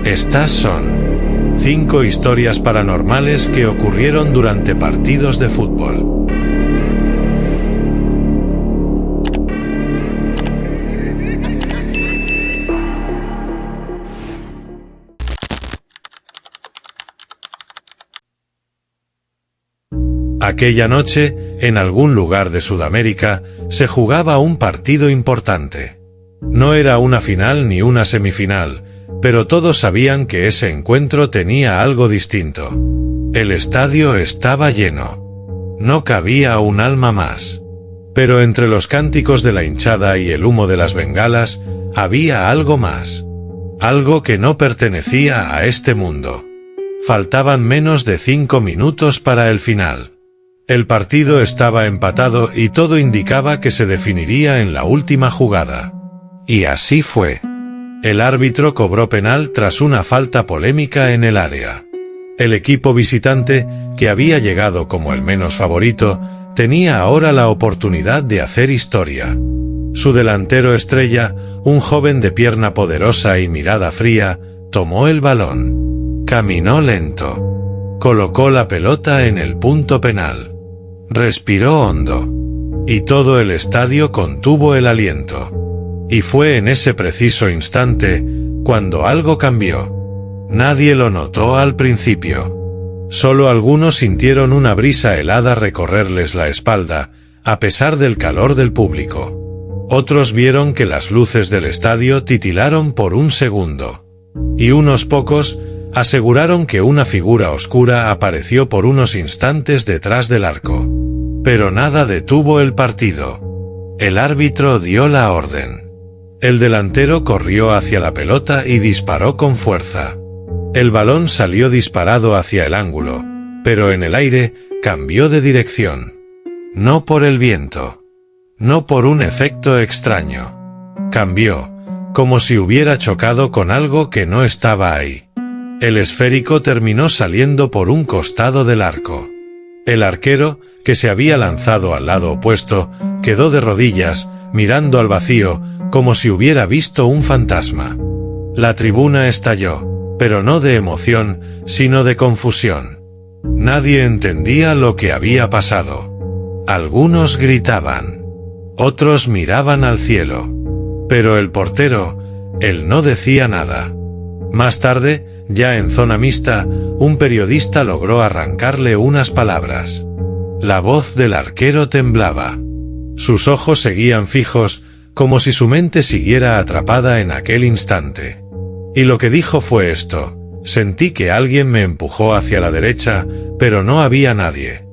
Estas son 5 historias paranormales que ocurrieron durante partidos de fútbol. Aquella noche, en algún lugar de Sudamérica, se jugaba un partido importante. No era una final ni una semifinal, pero todos sabían que ese encuentro tenía algo distinto. El estadio estaba lleno. No cabía un alma más. Pero entre los cánticos de la hinchada y el humo de las bengalas, había algo más. Algo que no pertenecía a este mundo. Faltaban menos de 5 minutos para el final. El partido estaba empatado y todo indicaba que se definiría en la última jugada. Y así fue. El árbitro cobró penal tras una falta polémica en el área. El equipo visitante, que había llegado como el menos favorito, tenía ahora la oportunidad de hacer historia. Su delantero estrella, un joven de pierna poderosa y mirada fría, tomó el balón. Caminó lento. Colocó la pelota en el punto penal. Respiró hondo. Y todo el estadio contuvo el aliento. Y fue en ese preciso instante, cuando algo cambió. Nadie lo notó al principio. Solo algunos sintieron una brisa helada recorrerles la espalda, a pesar del calor del público. Otros vieron que las luces del estadio titilaron por un segundo. Y unos pocos aseguraron que una figura oscura apareció por unos instantes detrás del arco. Pero nada detuvo el partido. El árbitro dio la orden. El delantero corrió hacia la pelota y disparó con fuerza. El balón salió disparado hacia el ángulo, pero en el aire cambió de dirección. No por el viento. No por un efecto extraño. Cambió, como si hubiera chocado con algo que no estaba ahí. El esférico terminó saliendo por un costado del arco. El arquero, que se había lanzado al lado opuesto, quedó de rodillas, mirando al vacío, como si hubiera visto un fantasma. La tribuna estalló, pero no de emoción, sino de confusión. Nadie entendía lo que había pasado. Algunos gritaban. Otros miraban al cielo. Pero el portero, él no decía nada. Más tarde, ya en zona mixta, un periodista logró arrancarle unas palabras. La voz del arquero temblaba. Sus ojos seguían fijos, como si su mente siguiera atrapada en aquel instante. Y lo que dijo fue esto: sentí que alguien me empujó hacia la derecha, pero no había nadie.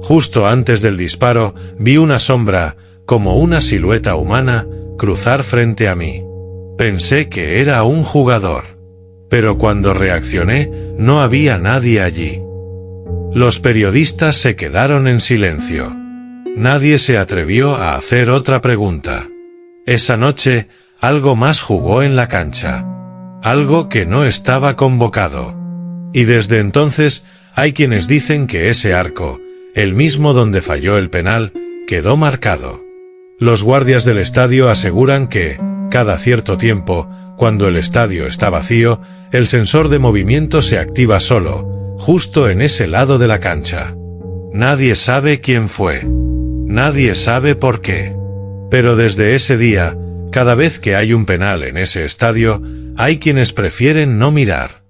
Justo antes del disparo, vi una sombra, como una silueta humana, cruzar frente a mí. Pensé que era un jugador. Pero cuando reaccioné, no había nadie allí. Los periodistas se quedaron en silencio. Nadie se atrevió a hacer otra pregunta. Esa noche, algo más jugó en la cancha. Algo que no estaba convocado. Y desde entonces, hay quienes dicen que ese arco, el mismo donde falló el penal, quedó marcado. Los guardias del estadio aseguran que, cada cierto tiempo, cuando el estadio está vacío, el sensor de movimiento se activa solo, justo en ese lado de la cancha. Nadie sabe quién fue. Nadie sabe por qué. Pero desde ese día, cada vez que hay un penal en ese estadio, hay quienes prefieren no mirar.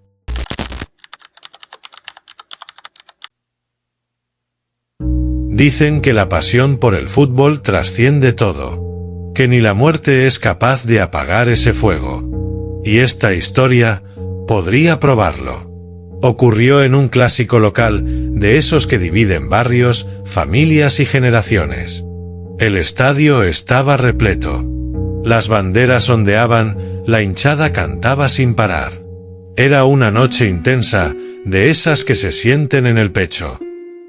Dicen que la pasión por el fútbol trasciende todo, que ni la muerte es capaz de apagar ese fuego. Y esta historia podría probarlo. Ocurrió en un clásico local, de esos que dividen barrios, familias y generaciones. El estadio estaba repleto. Las banderas ondeaban, la hinchada cantaba sin parar. Era una noche intensa, de esas que se sienten en el pecho.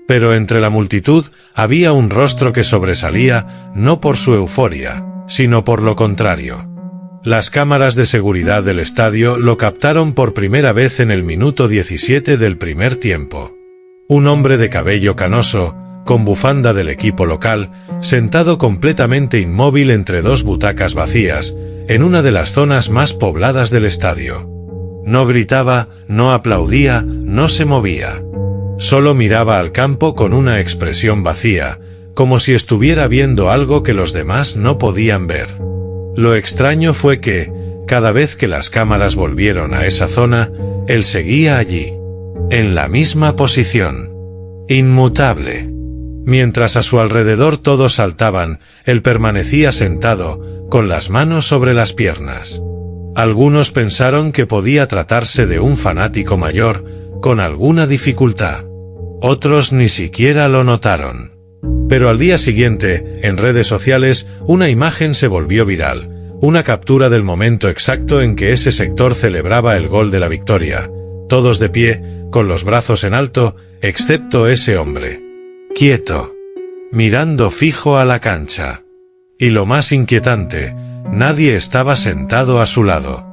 Pero entre la multitud había un rostro que sobresalía, no por su euforia, sino por lo contrario. Las cámaras de seguridad del estadio lo captaron por primera vez en el minuto 17 del primer tiempo. Un hombre de cabello canoso, con bufanda del equipo local, sentado completamente inmóvil entre dos butacas vacías, en una de las zonas más pobladas del estadio. No gritaba, no aplaudía, no se movía. Solo miraba al campo con una expresión vacía, como si estuviera viendo algo que los demás no podían ver. Lo extraño fue que, cada vez que las cámaras volvieron a esa zona, él seguía allí, en la misma posición, inmutable. Mientras a su alrededor todos saltaban, él permanecía sentado, con las manos sobre las piernas. Algunos pensaron que podía tratarse de un fanático mayor, con alguna dificultad. Otros ni siquiera lo notaron. Pero al día siguiente, en redes sociales, una imagen se volvió viral, una captura del momento exacto en que ese sector celebraba el gol de la victoria, todos de pie, con los brazos en alto, excepto ese hombre. Quieto, mirando fijo a la cancha. Y lo más inquietante, nadie estaba sentado a su lado.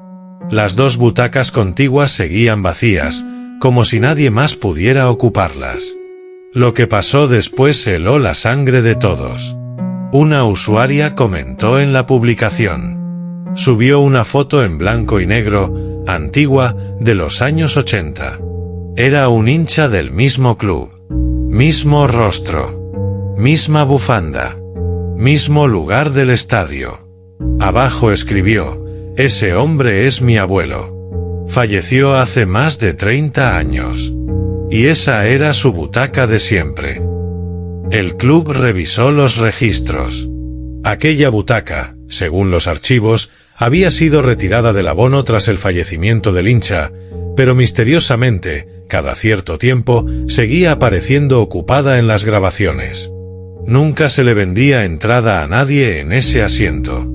Las dos butacas contiguas seguían vacías, como si nadie más pudiera ocuparlas. Lo que pasó después heló la sangre de todos. Una usuaria comentó en la publicación. Subió una foto en blanco y negro, antigua, de los años 80. Era un hincha del mismo club. Mismo rostro. Misma bufanda. Mismo lugar del estadio. Abajo escribió: ese hombre es mi abuelo. Falleció hace más de 30 años. Y esa era su butaca de siempre. El club revisó los registros. Aquella butaca, según los archivos, había sido retirada del abono tras el fallecimiento del hincha, pero misteriosamente, cada cierto tiempo, seguía apareciendo ocupada en las grabaciones. Nunca se le vendía entrada a nadie en ese asiento.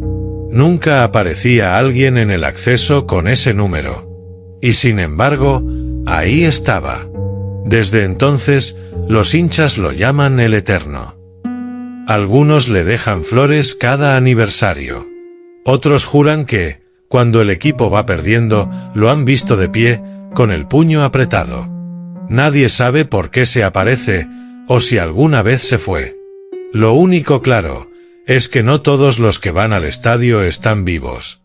Nunca aparecía alguien en el acceso con ese número. Y sin embargo, ahí estaba. Desde entonces, los hinchas lo llaman el Eterno. Algunos le dejan flores cada aniversario. Otros juran que, cuando el equipo va perdiendo, lo han visto de pie, con el puño apretado. Nadie sabe por qué se aparece, o si alguna vez se fue. Lo único claro, es que no todos los que van al estadio están vivos.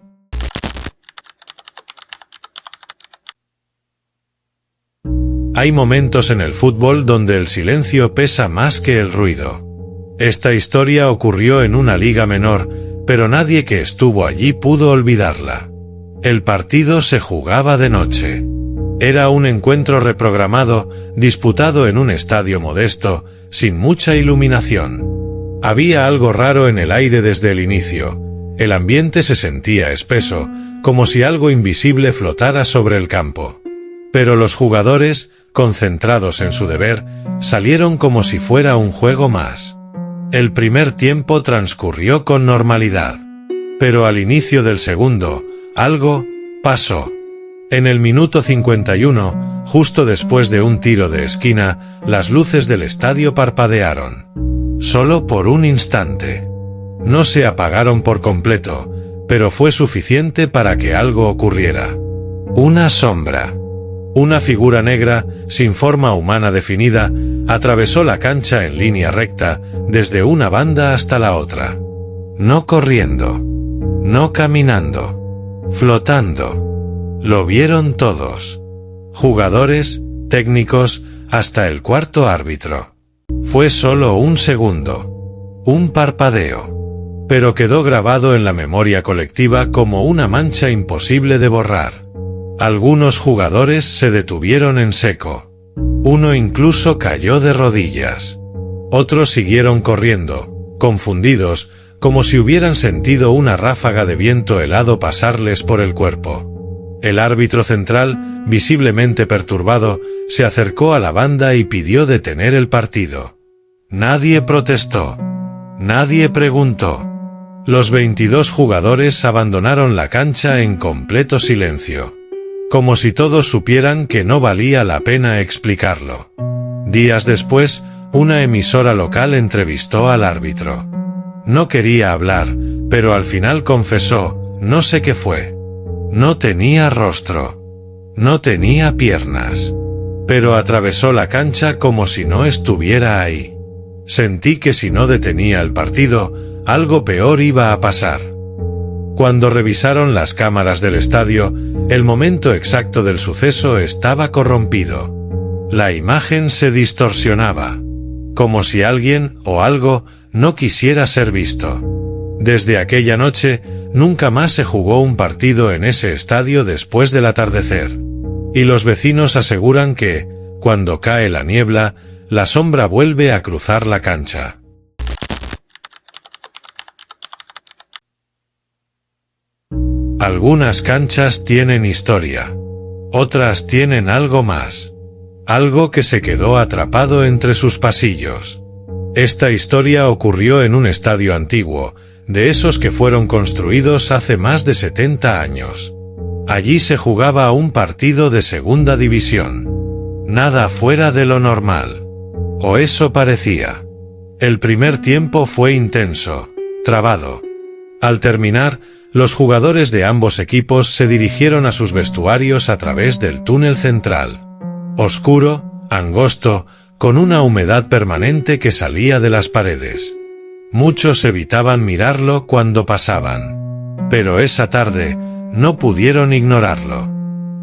Hay momentos en el fútbol donde el silencio pesa más que el ruido. Esta historia ocurrió en una liga menor, pero nadie que estuvo allí pudo olvidarla. El partido se jugaba de noche. Era un encuentro reprogramado, disputado en un estadio modesto, sin mucha iluminación. Había algo raro en el aire desde el inicio. El ambiente se sentía espeso, como si algo invisible flotara sobre el campo. Pero los jugadores, concentrados en su deber, salieron como si fuera un juego más. El primer tiempo transcurrió con normalidad. Pero al inicio del segundo, algo pasó. En el minuto 51, justo después de un tiro de esquina, las luces del estadio parpadearon. Solo por un instante. No se apagaron por completo, pero fue suficiente para que algo ocurriera. Una sombra. Una figura negra, sin forma humana definida, atravesó la cancha en línea recta, desde una banda hasta la otra. No corriendo. No caminando. Flotando. Lo vieron todos. Jugadores, técnicos, hasta el cuarto árbitro. Fue solo un segundo. Un parpadeo. Pero quedó grabado en la memoria colectiva como una mancha imposible de borrar. Algunos jugadores se detuvieron en seco. Uno incluso cayó de rodillas. Otros siguieron corriendo, confundidos, como si hubieran sentido una ráfaga de viento helado pasarles por el cuerpo. El árbitro central, visiblemente perturbado, se acercó a la banda y pidió detener el partido. Nadie protestó. Nadie preguntó. Los 22 jugadores abandonaron la cancha en completo silencio. Como si todos supieran que no valía la pena explicarlo. Días después, una emisora local entrevistó al árbitro. No quería hablar, pero al final confesó, no sé qué fue. No tenía rostro. No tenía piernas. Pero atravesó la cancha como si no estuviera ahí. Sentí que si no detenía el partido, algo peor iba a pasar. Cuando revisaron las cámaras del estadio, El momento exacto del suceso estaba corrompido. La imagen se distorsionaba, como si alguien o algo no quisiera ser visto. Desde aquella noche, nunca más se jugó un partido en ese estadio después del atardecer. Y los vecinos aseguran que, cuando cae la niebla, la sombra vuelve a cruzar la cancha. Algunas canchas tienen historia. Otras tienen algo más. Algo que se quedó atrapado entre sus pasillos. Esta historia ocurrió en un estadio antiguo, de esos que fueron construidos hace más de 70 años. Allí se jugaba un partido de segunda división. Nada fuera de lo normal. O eso parecía. El primer tiempo fue intenso, trabado. Al terminar, los jugadores de ambos equipos se dirigieron a sus vestuarios a través del túnel central. Oscuro, angosto, con una humedad permanente que salía de las paredes. Muchos evitaban mirarlo cuando pasaban. Pero esa tarde, no pudieron ignorarlo.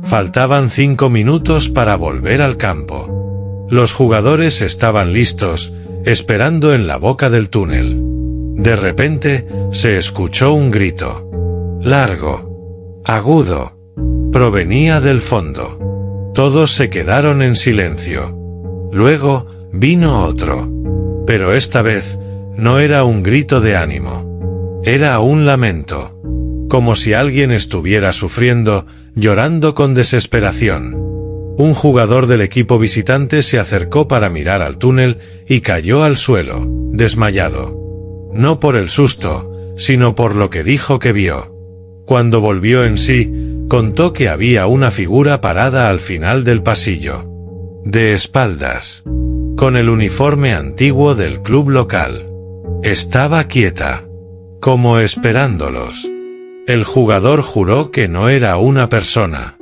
Faltaban 5 minutos para volver al campo. Los jugadores estaban listos, esperando en la boca del túnel. De repente, se escuchó un grito. Largo. Agudo. Provenía del fondo. Todos se quedaron en silencio. Luego, vino otro. Pero esta vez, no era un grito de ánimo. Era un lamento. Como si alguien estuviera sufriendo, llorando con desesperación. Un jugador del equipo visitante se acercó para mirar al túnel y cayó al suelo, desmayado. No por el susto, sino por lo que dijo que vio. Cuando volvió en sí, contó que había una figura parada al final del pasillo. De espaldas. Con el uniforme antiguo del club local. Estaba quieta. Como esperándolos. El jugador juró que no era una persona.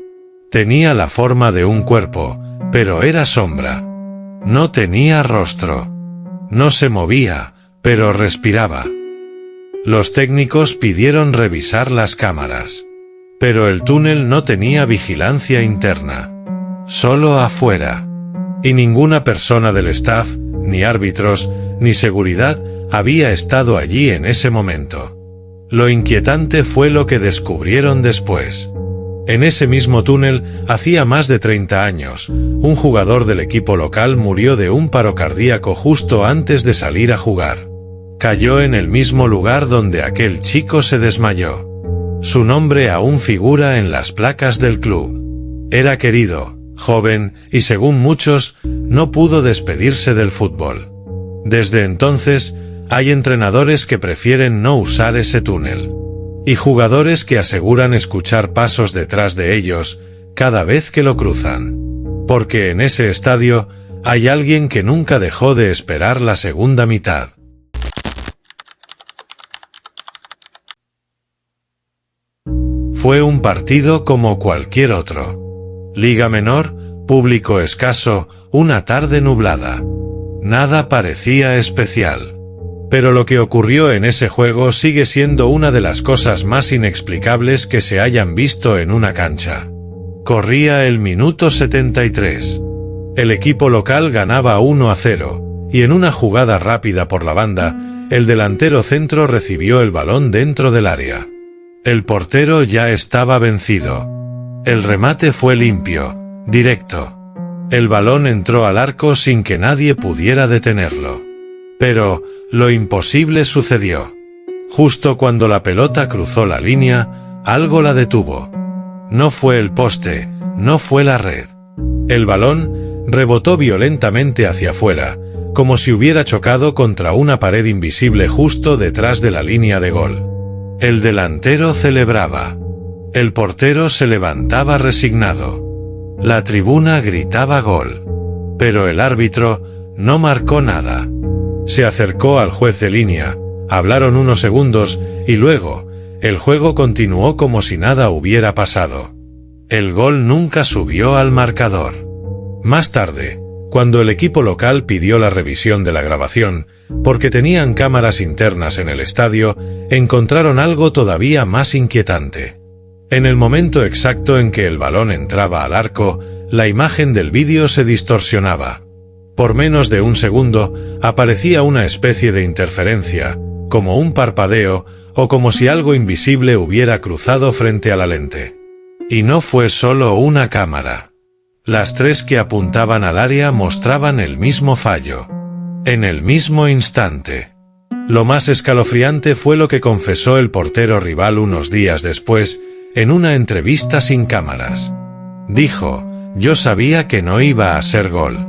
Tenía la forma de un cuerpo, pero era sombra. No tenía rostro. No se movía, pero respiraba. Los técnicos pidieron revisar las cámaras. Pero el túnel no tenía vigilancia interna. Solo afuera. Y ninguna persona del staff, ni árbitros, ni seguridad, había estado allí en ese momento. Lo inquietante fue lo que descubrieron después. En ese mismo túnel, hacía más de 30 años, un jugador del equipo local murió de un paro cardíaco justo antes de salir a jugar. Cayó en el mismo lugar donde aquel chico se desmayó. Su nombre aún figura en las placas del club. Era querido, joven, y según muchos, no pudo despedirse del fútbol. Desde entonces, hay entrenadores que prefieren no usar ese túnel. Y jugadores que aseguran escuchar pasos detrás de ellos, cada vez que lo cruzan. Porque en ese estadio, hay alguien que nunca dejó de esperar la segunda mitad. Fue un partido como cualquier otro. Liga menor, público escaso, una tarde nublada. Nada parecía especial. Pero lo que ocurrió en ese juego sigue siendo una de las cosas más inexplicables que se hayan visto en una cancha. Corría el minuto 73. El equipo local ganaba 1-0, y en una jugada rápida por la banda, el delantero centro recibió el balón dentro del área. El portero ya estaba vencido. El remate fue limpio, directo. El balón entró al arco sin que nadie pudiera detenerlo. Pero, lo imposible sucedió. Justo cuando la pelota cruzó la línea, algo la detuvo. No fue el poste, no fue la red. El balón rebotó violentamente hacia afuera, como si hubiera chocado contra una pared invisible justo detrás de la línea de gol. El delantero celebraba. El portero se levantaba resignado. La tribuna gritaba gol. Pero el árbitro no marcó nada. Se acercó al juez de línea, hablaron unos segundos, y luego, el juego continuó como si nada hubiera pasado. El gol nunca subió al marcador. Más tarde, cuando el equipo local pidió la revisión de la grabación, porque tenían cámaras internas en el estadio, encontraron algo todavía más inquietante. En el momento exacto en que el balón entraba al arco, la imagen del vídeo se distorsionaba. Por menos de un segundo, aparecía una especie de interferencia, como un parpadeo, o como si algo invisible hubiera cruzado frente a la lente. Y no fue solo una cámara. Las tres que apuntaban al área mostraban el mismo fallo. En el mismo instante. Lo más escalofriante fue lo que confesó el portero rival unos días después, en una entrevista sin cámaras. Dijo: «Yo sabía que no iba a ser gol.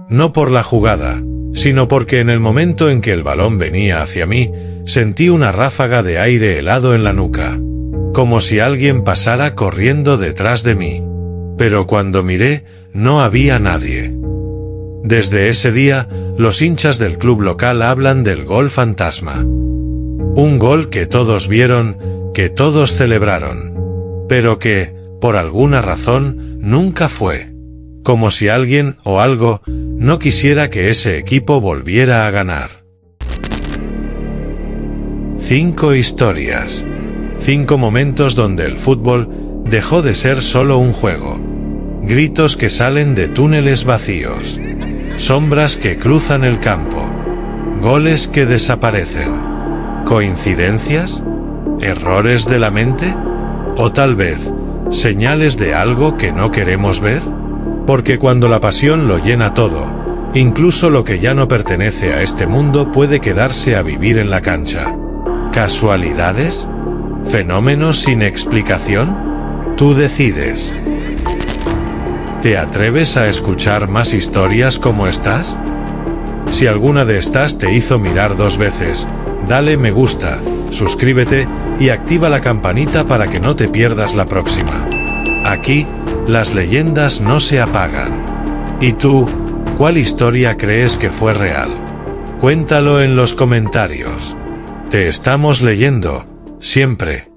No por la jugada, sino porque en el momento en que el balón venía hacia mí, sentí una ráfaga de aire helado en la nuca. Como si alguien pasara corriendo detrás de mí. Pero cuando miré, no había nadie». Desde ese día, los hinchas del club local hablan del gol fantasma. Un gol que todos vieron, que todos celebraron. Pero que, por alguna razón, nunca fue. Como si alguien o algo no quisiera que ese equipo volviera a ganar. 5 historias. 5 momentos donde el fútbol dejó de ser solo un juego. Gritos que salen de túneles vacíos. Sombras que cruzan el campo. Goles que desaparecen. ¿Coincidencias? ¿Errores de la mente? ¿O tal vez, señales de algo que no queremos ver? Porque cuando la pasión lo llena todo, incluso lo que ya no pertenece a este mundo puede quedarse a vivir en la cancha. ¿Casualidades? ¿Fenómenos sin explicación? Tú decides. ¿Te atreves a escuchar más historias como estas? Si alguna de estas te hizo mirar 2 veces, dale me gusta, suscríbete y activa la campanita para que no te pierdas la próxima. Aquí, las leyendas no se apagan. ¿Y tú, cuál historia crees que fue real? Cuéntalo en los comentarios. Te estamos leyendo, siempre.